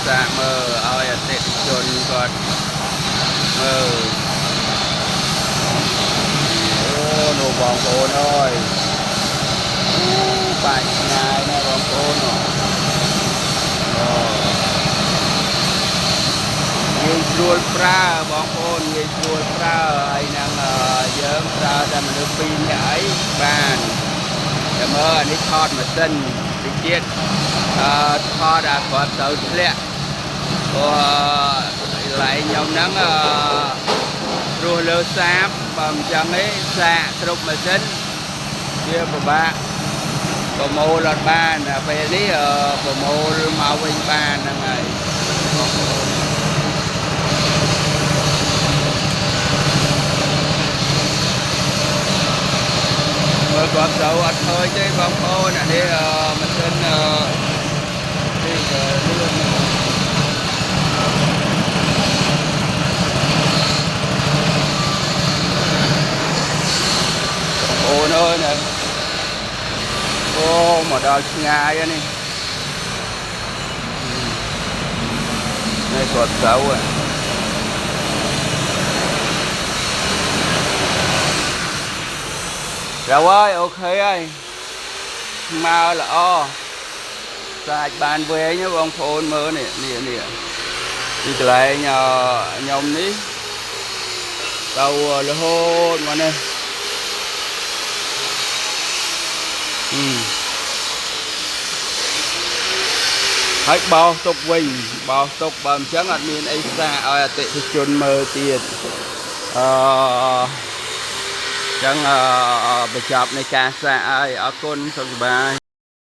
សាកមើលឲ្យអតិថិជនគាត់មើលអូនោះបងប្អូនអើយបាច់ឆ្ងាយណាស់បងប្អូនអូងាយស្រួលប្រើបងប្អូនងាយស្រួលប្រើហើយនឹងយើងប្រើតែមនុស្សពីរនាក់អីបានតែមើលអានេះថតម៉ាស៊ីនតិចទៀតថតអាគាត់ទៅធ្លាក់ព្រោះកន្លែងខ្ញុំហ្នឹងរស់លើសាបបើមិនចឹងទេសាកគ្រប់ម៉ាស៊ីនវាពិបាកប្រមូលអត់បានពេលនេះប្រមូលមកវិញបានហ្នឹងហើយបងប្អូនមើលគាត់ទៅអត់ឃើញទេបងប្អូនអានេះម៉ាស៊ីននេះលឿនអូនអើយណាអូមកដល់ឆ្ងាយនេះនេះគាត់ទៅrồi ơi ok ơi mau là sạch bàn về nhé ông phôn mơ nè nè nè đi lại nhom ní tàu là hôn mà nè hết bao tục quỳnh bao tục bầm trắng admin ấy xa ở tệ thì chôn mơ tiền chẳng បញ្ចប់នៃការសាកឲ្យអរគុណសុខសប្បាយ